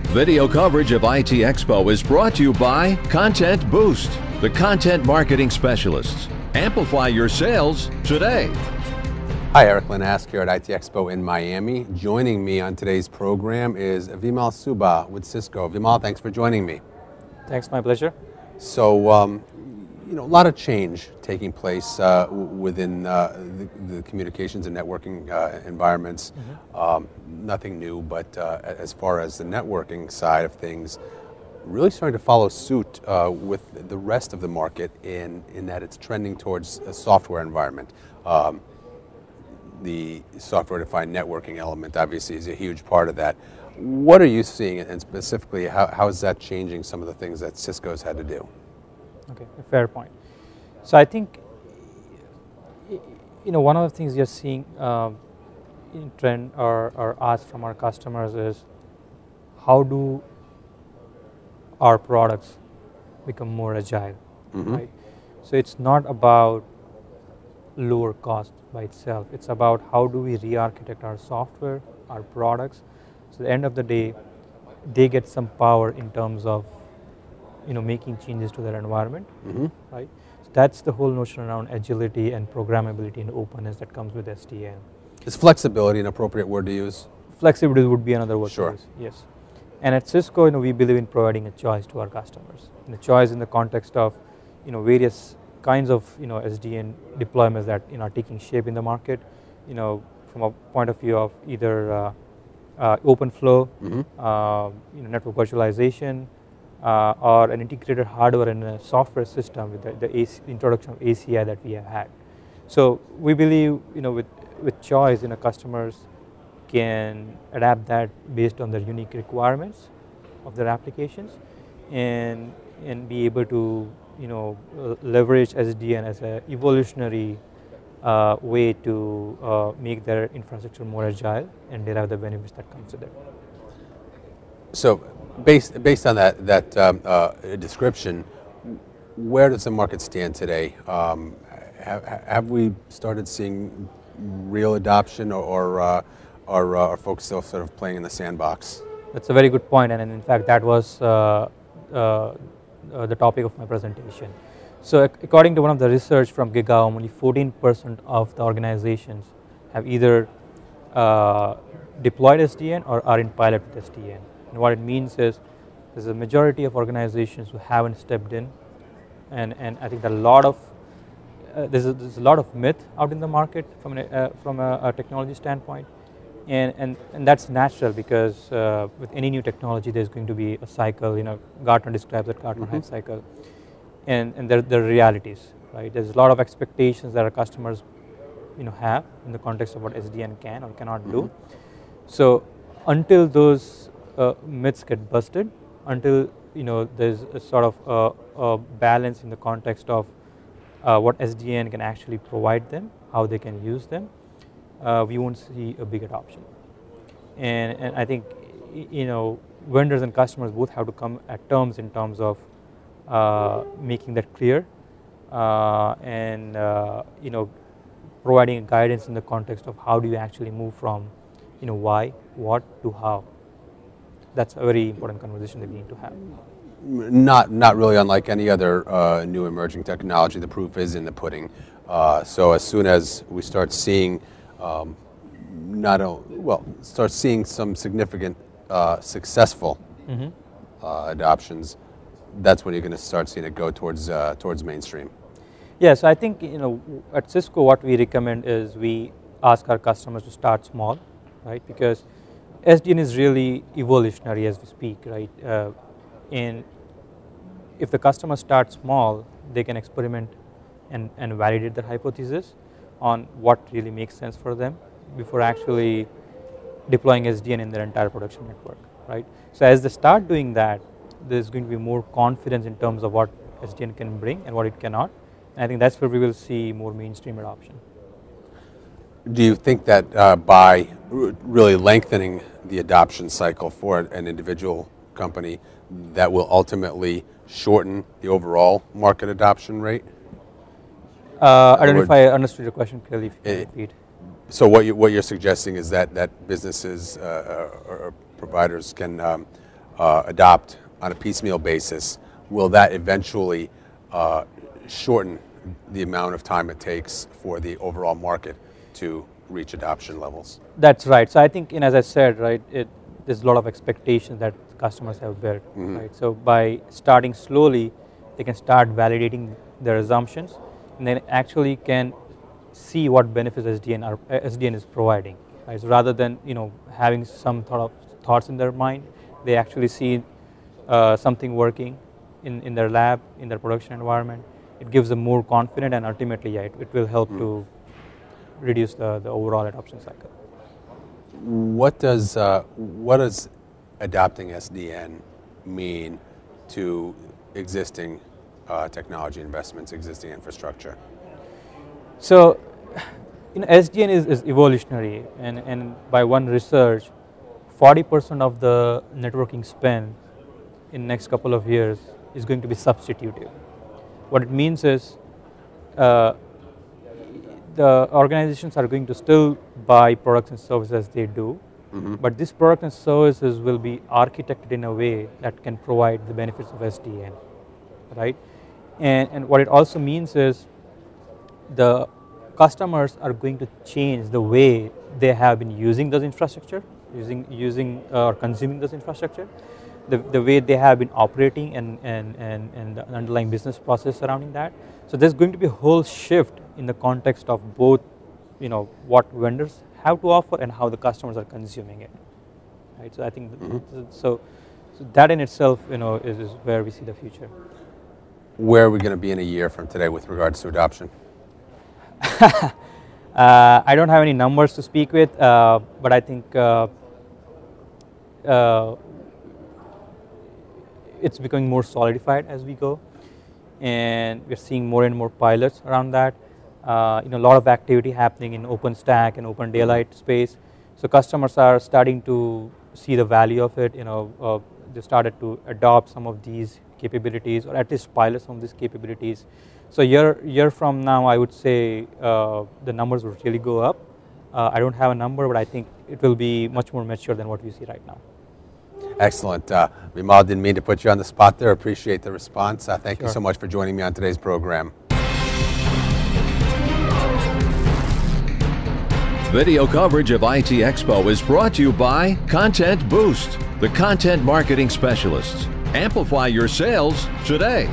Video coverage of IT Expo is brought to you by Content Boost, the content marketing specialists. Amplify your sales today. Hi, Eric Linask here at IT Expo in Miami. Joining me on today's program is Vimal Subba with Cisco. Vimal, thanks for joining me. Thanks, my pleasure. So, a lot of change taking place within the communications and networking environments. Nothing new, but as far as the networking side of things, really starting to follow suit with the rest of the market in that it's trending towards a software environment. The software-defined networking element obviously is a huge part of that. What are you seeing, and specifically, how is that changing some of the things that Cisco's had to do? Okay, a fair point. So I think, one of the things you're seeing in trend or ask from our customers is, how do our products become more agile, right? So it's not about lower cost by itself. It's about how do we re-architect our software, our products, so at the end of the day, they get some power in terms of making changes to their environment, right? So that's the whole notion around agility and programmability and openness that comes with SDN. Is flexibility an appropriate word to use? Flexibility would be another word Sure. to use, yes. And at Cisco, we believe in providing a choice to our customers. And a choice in the context of, various kinds of, SDN deployments that are taking shape in the market. From a point of view of either open flow, network virtualization, or an integrated hardware and a software system with the introduction of ACI that we have had. So we believe, with choice, customers can adapt that based on their unique requirements of their applications, and be able to leverage SDN as an evolutionary way to make their infrastructure more agile and derive the benefits that comes with it. So, based on that description, where does the market stand today? Have we started seeing real adoption, or are folks still sort of playing in the sandbox? That's a very good point, and in fact that was the topic of my presentation. So according to one of the research from GigaOM, only 14% of the organizations have either deployed SDN or are in pilot with SDN. And what it means is there's a majority of organizations who haven't stepped in, and I think that there's a lot of myth out in the market from a technology standpoint, and that's natural because with any new technology there's going to be a cycle. Gartner describes that Gartner hype cycle, and there are realities, right? There's a lot of expectations that our customers have in the context of what SDN can or cannot do. So until those myths get busted, until there's a sort of a balance in the context of what SDN can actually provide them, how they can use them, we won't see a big adoption. And I think vendors and customers both have to come at terms in terms of making that clear, and providing guidance in the context of how do you actually move from why, what to how. That's a very important conversation that we need to have. Not really unlike any other new emerging technology. The proof is in the pudding. So as soon as we start seeing start seeing some significant successful adoptions, that's when you're going to start seeing it go towards mainstream. Yeah, so I think at Cisco what we recommend is we ask our customers to start small, right? Because SDN is really evolutionary as we speak, right? And if the customer starts small, they can experiment and validate their hypothesis on what really makes sense for them before actually deploying SDN in their entire production network, right? So as they start doing that, there's going to be more confidence in terms of what SDN can bring and what it cannot. And I think that's where we will see more mainstream adoption. Do you think that by really lengthening the adoption cycle for an individual company, that will ultimately shorten the overall market adoption rate? I don't know if I understood your question clearly. If you can repeat. So what you're suggesting is that businesses or providers can adopt on a piecemeal basis, will that eventually shorten the amount of time it takes for the overall market to reach adoption levels? That's right. So I think, as I said, right, there's a lot of expectations that customers have built, right? So by starting slowly, they can start validating their assumptions, and then actually can see what benefits SDN is providing, right? So rather than having some thoughts in their mind, they actually see something working in their lab, in their production environment. It gives them more confidence, and ultimately, yeah, it will help to reduce the overall adoption cycle. What does adopting SDN mean to existing technology investments, existing infrastructure? So, SDN is evolutionary, and by one research, 40% of the networking spend in next couple of years is going to be substitutive. What it means is the organizations are going to still buy products and services as they do, but these products and services will be architected in a way that can provide the benefits of SDN, right? And what it also means is the customers are going to change the way they have been using those infrastructure, using or consuming those infrastructure, the way they have been operating and the underlying business process surrounding that. So there's going to be a whole shift in the context of both, what vendors have to offer and how the customers are consuming it, right? So I think so that in itself, is where we see the future. Where are we going to be in a year from today with regards to adoption? I don't have any numbers to speak with, but I think it's becoming more solidified as we go, and we're seeing more and more pilots around that. A lot of activity happening in OpenStack and Open Daylight space. So customers are starting to see the value of it. They started to adopt some of these capabilities, or at least pilot some of these capabilities. So year from now, I would say the numbers will really go up. I don't have a number, but I think it will be much more mature than what we see right now. Excellent. Vimal, didn't mean to put you on the spot there. Appreciate the response. Thank you so much for joining me on today's program. Video coverage of ITEXPO is brought to you by Content Boost, the content marketing specialists. Amplify your sales today.